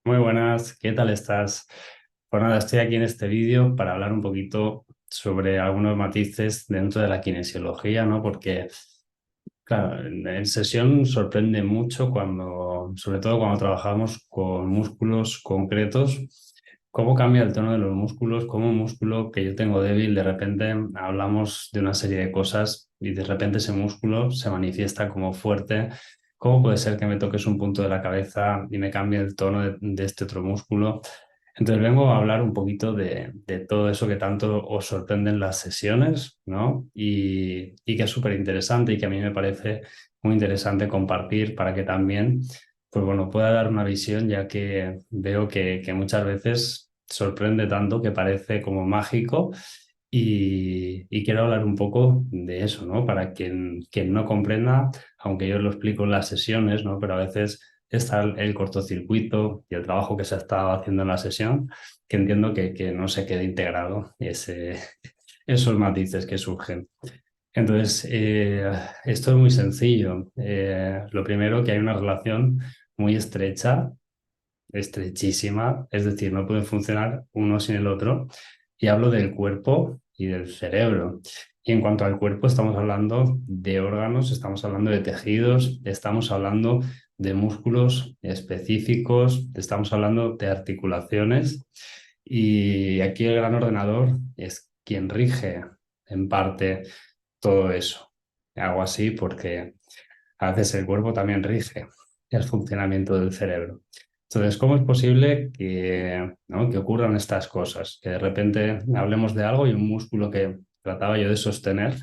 Muy buenas, ¿qué tal estás? Pues nada, estoy aquí en este vídeo para hablar un poquito sobre algunos matices dentro de la kinesiología, ¿no? Porque, claro, en sesión sorprende mucho cuando, sobre todo cuando trabajamos con músculos concretos, cómo cambia el tono de los músculos, cómo un músculo que yo tengo débil, de repente hablamos de una serie de cosas y de repente ese músculo se manifiesta como fuerte. ¿Cómo puede ser que me toques un punto de la cabeza y me cambie el tono de este otro músculo? Entonces vengo a hablar un poquito de todo eso que tanto os sorprende en las sesiones, ¿no? Y que es súper interesante y que a mí me parece muy interesante compartir para que también, pues bueno, pueda dar una visión, ya que veo que muchas veces sorprende tanto que parece como mágico y quiero hablar un poco de eso, ¿no? Para quien no comprenda, aunque yo lo explico en las sesiones, ¿no? Pero a veces está el cortocircuito y el trabajo que se ha estado haciendo en la sesión, que entiendo que no se quede integrado esos matices que surgen. Entonces, esto es muy sencillo. Lo primero, que hay una relación muy estrecha, estrechísima, es decir, no pueden funcionar uno sin el otro. Y hablo del cuerpo y del cerebro. Y en cuanto al cuerpo, estamos hablando de órganos, estamos hablando de tejidos, estamos hablando de músculos específicos, estamos hablando de articulaciones. Y aquí el gran ordenador es quien rige en parte todo eso. Hago así porque a veces el cuerpo también rige el funcionamiento del cerebro. Entonces, ¿cómo es posible ¿no? que ocurran estas cosas? Que de repente hablemos de algo y un músculo que trataba yo de sostener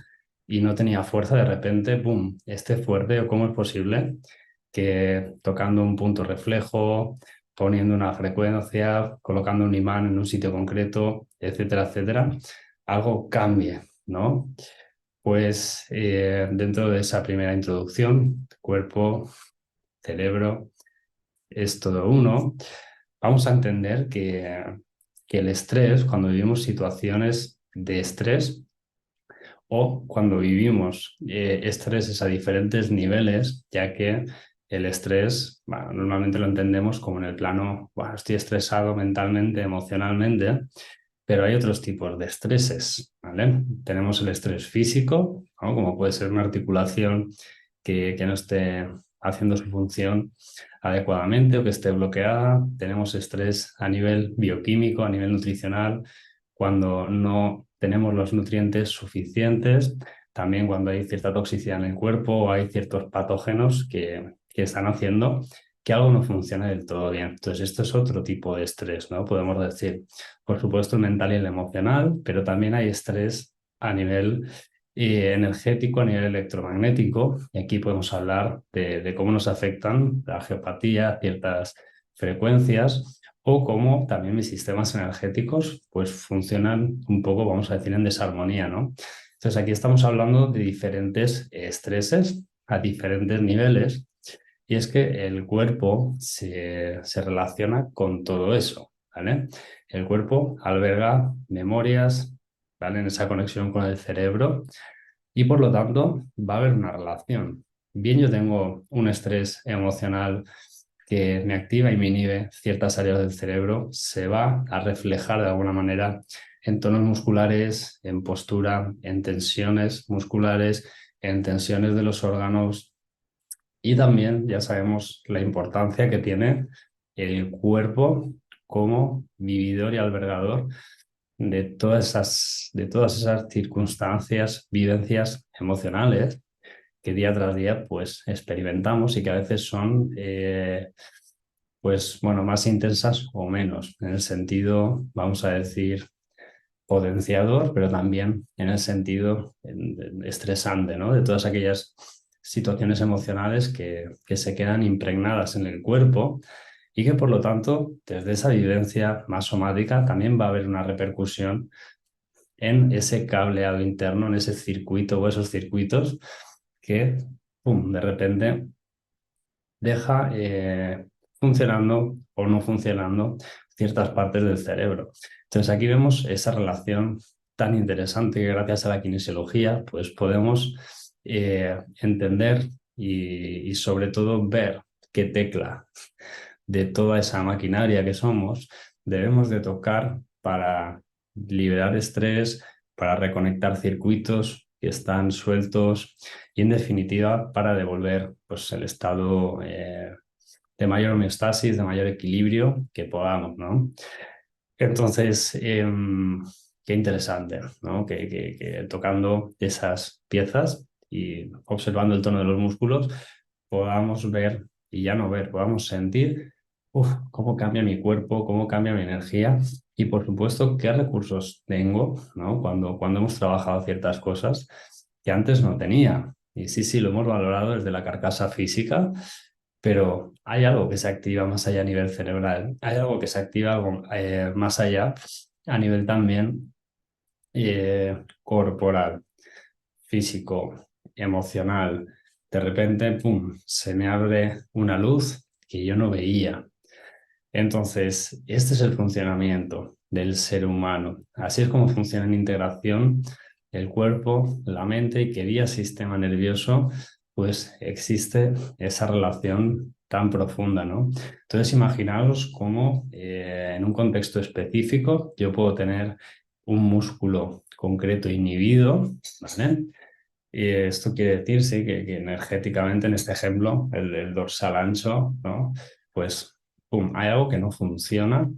y no tenía fuerza, de repente, ¡pum!, esté fuerte. ¿O cómo es posible que tocando un punto reflejo, poniendo una frecuencia, colocando un imán en un sitio concreto, etcétera, etcétera, algo cambie, ¿no? Pues dentro de esa primera introducción, cuerpo, cerebro, es todo uno, vamos a entender que el estrés, cuando vivimos situaciones de estrés o cuando vivimos estreses a diferentes niveles, ya que el estrés, bueno, normalmente lo entendemos como en el plano, bueno, estoy estresado mentalmente, emocionalmente, pero hay otros tipos de estreses, ¿vale? Tenemos el estrés físico, ¿no? Como puede ser una articulación que no esté haciendo su función adecuadamente o que esté bloqueada. Tenemos estrés a nivel bioquímico, a nivel nutricional, cuando no tenemos los nutrientes suficientes, también cuando hay cierta toxicidad en el cuerpo o hay ciertos patógenos que están haciendo que algo no funcione del todo bien. Entonces, esto es otro tipo de estrés, ¿no? Podemos decir, por supuesto, el mental y el emocional, pero también hay estrés a nivel energético, a nivel electromagnético. Y aquí podemos hablar de cómo nos afectan la geopatía, ciertas frecuencias, o cómo también mis sistemas energéticos pues funcionan un poco, vamos a decir, en desarmonía, ¿no? Entonces, aquí estamos hablando de diferentes estreses a diferentes niveles. Y es que el cuerpo se relaciona con todo eso, ¿vale? El cuerpo alberga memorias, ¿vale? En esa conexión con el cerebro y por lo tanto va a haber una relación. Bien, yo tengo un estrés emocional que me activa y me inhibe ciertas áreas del cerebro, se va a reflejar de alguna manera en tonos musculares, en postura, en tensiones musculares, en tensiones de los órganos y también ya sabemos la importancia que tiene el cuerpo como vividor y albergador de todas esas circunstancias, vivencias emocionales que día tras día pues experimentamos y que a veces son pues bueno, más intensas o menos, en el sentido, vamos a decir, potenciador, pero también en el sentido estresante, ¿no? De todas aquellas situaciones emocionales que se quedan impregnadas en el cuerpo y que por lo tanto, desde esa vivencia más somática, también va a haber una repercusión en ese cableado interno, en ese circuito o esos circuitos que, pum, de repente deja funcionando o no funcionando ciertas partes del cerebro. Entonces aquí vemos esa relación tan interesante que gracias a la kinesiología pues podemos entender y sobre todo ver qué tecla de toda esa maquinaria que somos, debemos de tocar para liberar estrés, para reconectar circuitos que están sueltos y en definitiva para devolver pues, el estado de mayor homeostasis, de mayor equilibrio que podamos, ¿no? Entonces, qué interesante, ¿no? Que tocando esas piezas y observando el tono de los músculos podamos ver y ya no ver, podamos sentir cómo cambia mi cuerpo, cómo cambia mi energía y, por supuesto, qué recursos tengo, ¿no? Cuando hemos trabajado ciertas cosas que antes no tenía. Y sí, sí, lo hemos valorado desde la carcasa física, pero hay algo que se activa más allá a nivel cerebral, hay algo que se activa más allá a nivel también corporal, físico, emocional. De repente, ¡pum!, se me abre una luz que yo no veía. Entonces, este es el funcionamiento del ser humano. Así es como funciona en integración el cuerpo, la mente y que vía sistema nervioso, pues existe esa relación tan profunda, ¿no? Entonces, imaginaos cómo en un contexto específico yo puedo tener un músculo concreto inhibido, ¿vale? Y esto quiere decir, sí, que energéticamente en este ejemplo, el dorsal ancho, ¿no? Pues, pum, hay algo que no funciona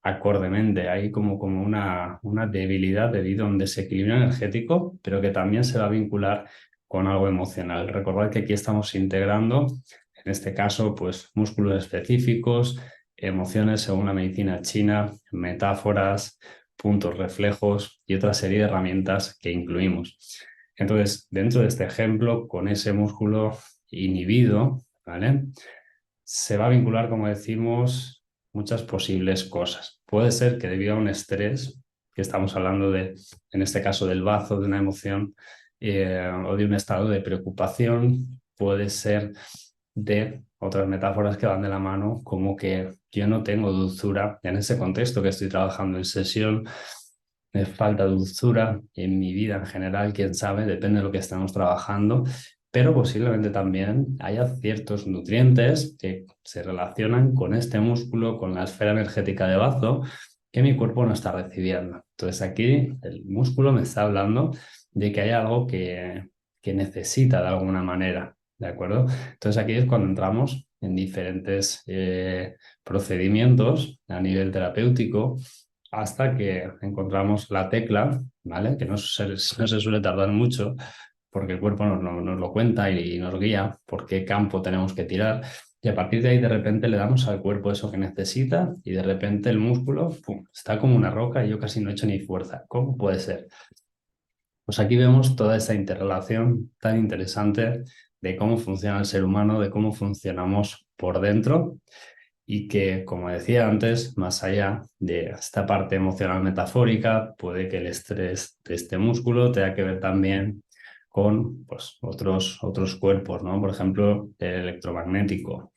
acordemente, hay como una debilidad debido a un desequilibrio energético, pero que también se va a vincular con algo emocional. Recordad que aquí estamos integrando, en este caso, pues músculos específicos, emociones según la medicina china, metáforas, puntos reflejos y otra serie de herramientas que incluimos. Entonces, dentro de este ejemplo, con ese músculo inhibido, ¿vale? Se va a vincular, como decimos, muchas posibles cosas. Puede ser que debido a un estrés, que estamos hablando de, en este caso, del bazo, de una emoción o de un estado de preocupación, puede ser de otras metáforas que van de la mano, como que yo no tengo dulzura en ese contexto que estoy trabajando en sesión, me falta dulzura en mi vida en general, quién sabe, depende de lo que estamos trabajando, pero posiblemente también haya ciertos nutrientes que se relacionan con este músculo, con la esfera energética de bazo, que mi cuerpo no está recibiendo. Entonces aquí el músculo me está hablando de que hay algo que necesita de alguna manera, ¿de acuerdo? Entonces aquí es cuando entramos en diferentes procedimientos a nivel terapéutico hasta que encontramos la tecla, ¿vale? Que no se suele tardar mucho porque el cuerpo nos lo cuenta y nos guía por qué campo tenemos que tirar. Y a partir de ahí, de repente, le damos al cuerpo eso que necesita y de repente el músculo, ¡pum!, está como una roca y yo casi no he hecho ni fuerza. ¿Cómo puede ser? Pues aquí vemos toda esa interrelación tan interesante de cómo funciona el ser humano, de cómo funcionamos por dentro y que, como decía antes, más allá de esta parte emocional metafórica, puede que el estrés de este músculo tenga que ver también con pues, otros cuerpos, ¿no? Por ejemplo, el electromagnético.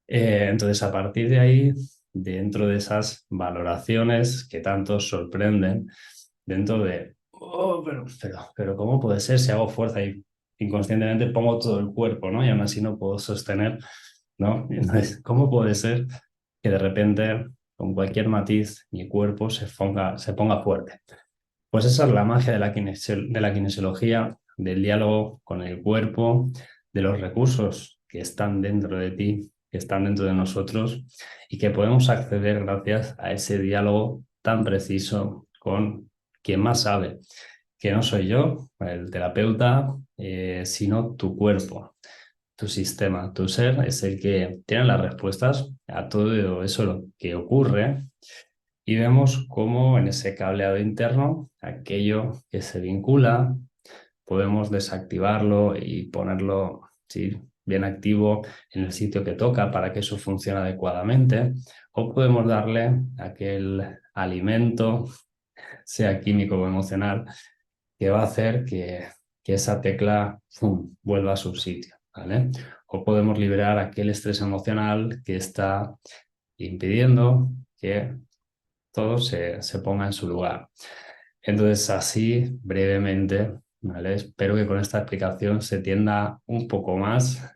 Entonces, a partir de ahí, dentro de esas valoraciones que tanto sorprenden, dentro de, oh, pero ¿cómo puede ser si hago fuerza y inconscientemente pongo todo el cuerpo, ¿no? Y aún así no puedo sostener, ¿no? Entonces, ¿cómo puede ser que de repente, con cualquier matiz, mi cuerpo se ponga fuerte? Pues esa es la magia de la kinesiología, del diálogo con el cuerpo, de los recursos que están dentro de ti, que están dentro de nosotros y que podemos acceder gracias a ese diálogo tan preciso con quien más sabe, que no soy yo, el terapeuta, sino tu cuerpo, tu sistema, tu ser es el que tiene las respuestas a todo eso lo que ocurre y vemos cómo en ese cableado interno, aquello que se vincula, podemos desactivarlo y ponerlo, sí, bien activo en el sitio que toca para que eso funcione adecuadamente, o podemos darle aquel alimento, sea químico o emocional, que va a hacer que esa tecla, ¡fum!, vuelva a su sitio, ¿vale? O podemos liberar aquel estrés emocional que está impidiendo que todo se ponga en su lugar. Entonces, así brevemente, ¿vale? Espero que con esta explicación se entienda un poco más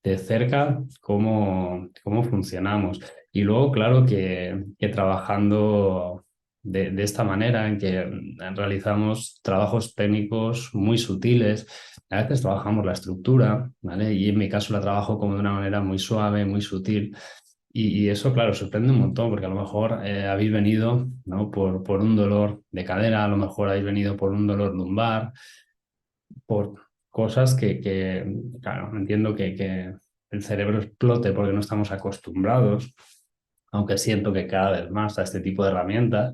de cerca cómo funcionamos. Y luego, claro, que trabajando de esta manera, en que realizamos trabajos técnicos muy sutiles, a veces trabajamos la estructura, ¿vale? Y en mi caso la trabajo como de una manera muy suave, muy sutil. Y eso, claro, sorprende un montón, porque a lo mejor habéis venido, ¿no? por un dolor de cadera, a lo mejor habéis venido por un dolor lumbar, por cosas claro, entiendo que el cerebro explote porque no estamos acostumbrados, aunque siento que cada vez más a este tipo de herramientas,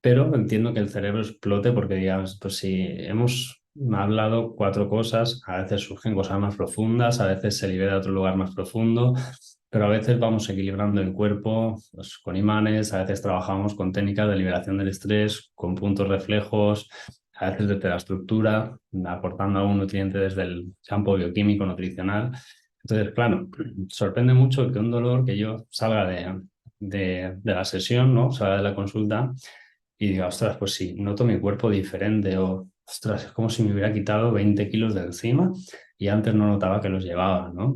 pero entiendo que el cerebro explote porque, digamos, pues si hemos hablado cuatro cosas, a veces surgen cosas más profundas, a veces se libera a otro lugar más profundo, pero a veces vamos equilibrando el cuerpo pues, con imanes, a veces trabajamos con técnicas de liberación del estrés, con puntos reflejos, a veces desde la estructura, aportando algún nutriente desde el campo bioquímico, nutricional. Entonces, claro, sorprende mucho que un dolor que yo salga de la sesión, ¿no? Salga de la consulta y digo, ostras, pues sí, noto mi cuerpo diferente o, ostras, es como si me hubiera quitado 20 kilos de encima y antes no notaba que los llevaba, ¿no?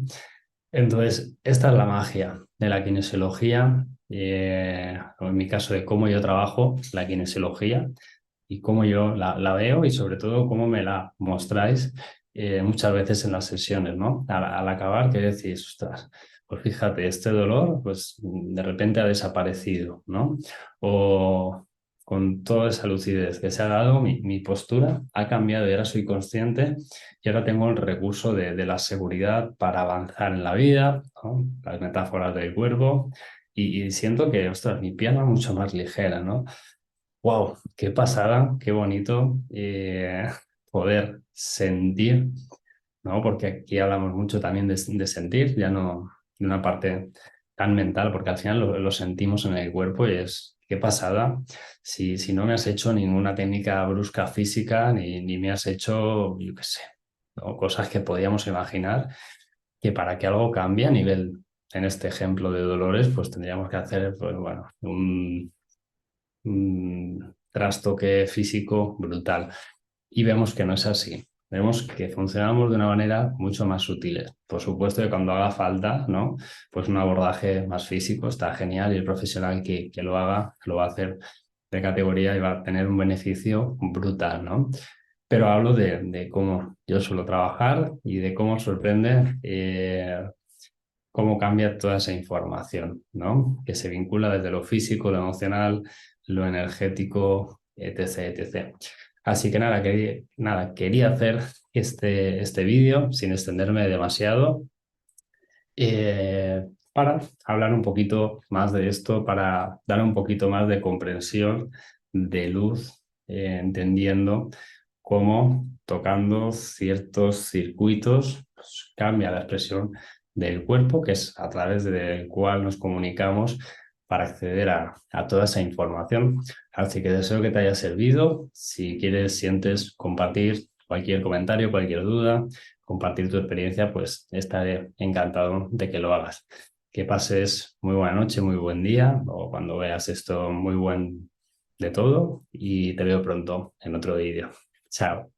Entonces, esta es la magia de la kinesiología, o en mi caso de cómo yo trabajo la kinesiología y cómo yo la veo y sobre todo cómo me la mostráis muchas veces en las sesiones, ¿no? Al acabar, que decís, ostras, pues fíjate, este dolor, pues de repente ha desaparecido, ¿no? O con toda esa lucidez que se ha dado, mi postura ha cambiado y ahora soy consciente y ahora tengo el recurso de la seguridad para avanzar en la vida, ¿no? Las metáforas del cuerpo y siento que, ostras, mi pierna es mucho más ligera, ¿no? Wow, qué pasada, qué bonito poder sentir, ¿no? Porque aquí hablamos mucho también de sentir, ya no de una parte tan mental, porque al final lo sentimos en el cuerpo y es qué pasada. Si no me has hecho ninguna técnica brusca física, ni me has hecho, yo qué sé, ¿no? Cosas que podíamos imaginar, que para que algo cambie a nivel, en este ejemplo de dolores, pues tendríamos que hacer, pues bueno, un trastoque físico brutal. Y vemos que no es así. Vemos que funcionamos de una manera mucho más sutil. Por supuesto que cuando haga falta, ¿no? Pues un abordaje más físico está genial y el profesional que lo haga lo va a hacer de categoría y va a tener un beneficio brutal, ¿no? Pero hablo de cómo yo suelo trabajar y de cómo sorprende cómo cambia toda esa información, ¿no? Que se vincula desde lo físico, lo emocional, lo energético, etc., etc. Así que quería hacer este vídeo sin extenderme demasiado para hablar un poquito más de esto, para dar un poquito más de comprensión, de luz, entendiendo cómo tocando ciertos circuitos pues, cambia la expresión del cuerpo, que es a través del cual nos comunicamos para acceder a toda esa información. Así que deseo que te haya servido. Si quieres, sientes compartir cualquier comentario, cualquier duda, compartir tu experiencia, pues estaré encantado de que lo hagas. Que pases muy buena noche, muy buen día, o cuando veas esto, muy buen de todo, y te veo pronto en otro vídeo. Chao.